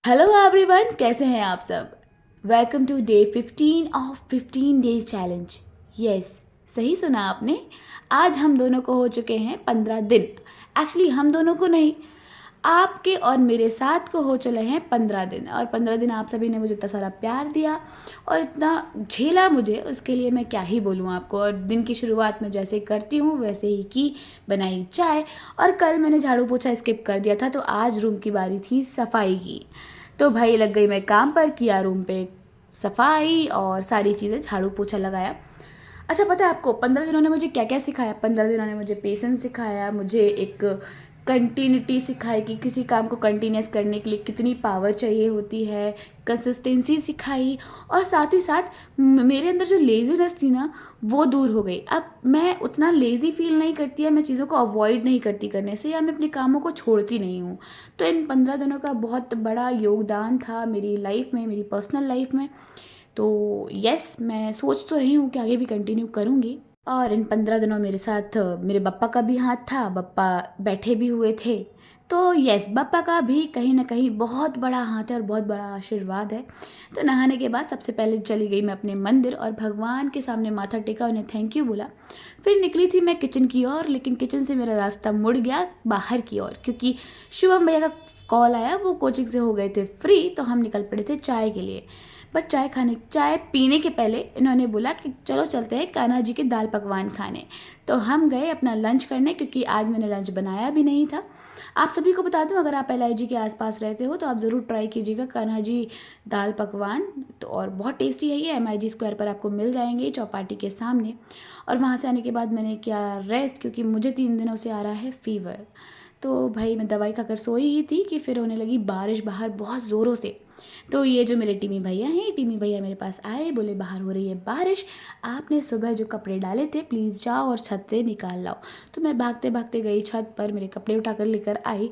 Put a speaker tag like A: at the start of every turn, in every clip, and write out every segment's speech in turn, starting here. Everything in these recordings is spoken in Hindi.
A: हेलो एवरीवन, कैसे हैं आप सब। Welcome to day 15 of 15 days challenge. Yes, सही सुना आपने। आज हम दोनों को हो चुके हैं 15 दिन। एक्चुअली हम दोनों को नहीं, आपके और मेरे साथ को हो चले हैं 15 दिन। और 15 दिन आप सभी ने मुझे इतना सारा प्यार दिया और इतना झेला मुझे, उसके लिए मैं क्या ही बोलूँ आपको। और दिन की शुरुआत में जैसे करती हूँ वैसे ही की, बनाई चाय। और कल मैंने झाड़ू पोछा स्किप कर दिया था, तो आज रूम की बारी थी सफाई की। तो भाई लग गई मैं काम पर, किया रूम पे सफाई और सारी चीज़ें, झाड़ू पोछा लगाया। अच्छा, पता है आपको 15 दिनों ने मुझे क्या क्या सिखाया? 15 दिनों ने मुझे पेशेंस सिखाया, मुझे एक कंटिन्यूटी सिखाई कि किसी काम को कंटिन्यूस करने के लिए कितनी पावर चाहिए होती है, कंसिस्टेंसी सिखाई। और साथ ही साथ मेरे अंदर जो लेज़ीनेस थी ना, वो दूर हो गई। अब मैं उतना लेज़ी फील नहीं करती है, मैं चीज़ों को अवॉइड नहीं करती करने से, या मैं अपने कामों को छोड़ती नहीं हूँ। तो इन 15 दिनों का बहुत बड़ा योगदान था मेरी लाइफ में, मेरी पर्सनल लाइफ में। तो यस, मैं सोच तो रही हूँ कि आगे भी कंटिन्यू करूँगी। और इन 15 दिनों मेरे साथ मेरे बप्पा का भी हाथ था, बप्पा बैठे भी हुए थे। तो यस, बप्पा का भी कहीं ना कहीं बहुत बड़ा हाथ है और बहुत बड़ा आशीर्वाद है। तो नहाने के बाद सबसे पहले चली गई मैं अपने मंदिर और भगवान के सामने माथा टेका, उन्हें थैंक यू बोला। फिर निकली थी मैं किचन की ओर, लेकिन किचन से मेरा रास्ता मुड़ गया बाहर की ओर, क्योंकि शुभम भैया का कॉल आया। वो कोचिंग से हो गए थे फ्री, तो हम निकल पड़े थे चाय के लिए। बट चाय पीने के पहले इन्होंने बोला कि चलो चलते हैं कान्हा जी के दाल पकवान खाने। तो हम गए अपना लंच करने, क्योंकि आज मैंने लंच बनाया भी नहीं था। आप सभी को बता दूं, अगर आप LIG के आसपास रहते हो तो आप ज़रूर ट्राई कीजिएगा कान्हा जी दाल पकवान। तो और बहुत टेस्टी है ये, MIG स्क्वायर पर आपको मिल जाएंगे, चौपाटी के सामने। और वहाँ से आने के बाद मैंने किया रेस्ट, क्योंकि मुझे 3 दिनों से आ रहा है फीवर। तो भाई मैं दवाई खाकर सोई ही थी कि फिर होने लगी बारिश बाहर बहुत ज़ोरों से। तो ये जो मेरे टीमी भैया हैं, टीमी भैया मेरे पास आए, बोले बाहर हो रही है बारिश, आपने सुबह जो कपड़े डाले थे प्लीज़ जाओ और छत से निकाल लाओ। तो मैं भागते भागते गई छत पर, मेरे कपड़े उठाकर लेकर आई।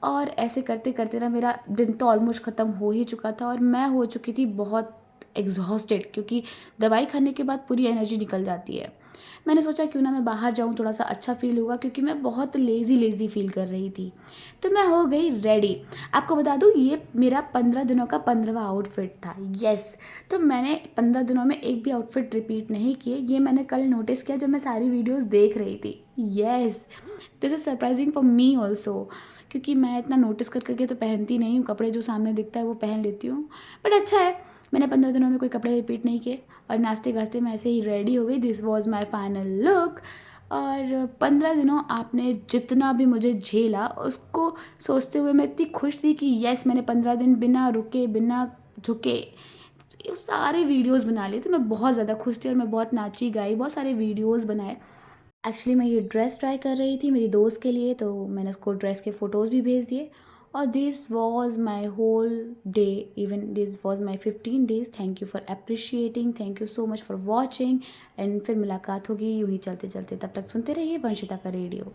A: और ऐसे करते करते ना मेरा दिन तो ऑलमोस्ट ख़त्म हो ही चुका था और मैं हो चुकी थी बहुत एग्जॉस्टेड, क्योंकि दवाई खाने के बाद पूरी एनर्जी निकल जाती है। मैंने सोचा क्यों ना मैं बाहर जाऊँ, थोड़ा सा अच्छा फील होगा, क्योंकि मैं बहुत लेज़ी लेज़ी फील कर रही थी। तो मैं हो गई रेडी। आपको बता दूँ, ये मेरा 15 दिनों का 15वां आउटफिट था। यस, तो मैंने 15 दिनों में एक भी आउटफिट रिपीट नहीं किए। ये मैंने कल नोटिस किया जब मैं सारी वीडियोज़ देख रही थी। Yes, this is surprising for me also, क्योंकि मैं इतना नोटिस कर करके तो पहनती नहीं हूँ, कपड़े जो सामने दिखता है वो पहन लेती हूँ। बट अच्छा है, मैंने 15 दिनों में कोई कपड़े रिपीट नहीं किए और नाचते गाते मैं ऐसे ही रेडी हो गई। This was my final look. और 15 दिनों आपने जितना भी मुझे झेला, उसको सोचते हुए मैं इतनी खुश थी कि यस, मैंने 15 दिन बिना रुके बिना झुके ये सारे वीडियोस बना लिए। तो मैं बहुत ज़्यादा खुश थी और मैं बहुत नाची गाई, बहुत सारे वीडियोस बनाए। एक्चुअली मैं ये ड्रेस ट्राई कर रही थी मेरी दोस्त के लिए, तो मैंने उसको ड्रेस के फ़ोटोज़ भी भेज दिए। और this was my whole day, even this was my 15 days. Thank you for appreciating, thank you so much for watching. And फिर मुलाकात होगी यूँ ही चलते चलते, तब तक सुनते रहिए वंशिता का रेडियो।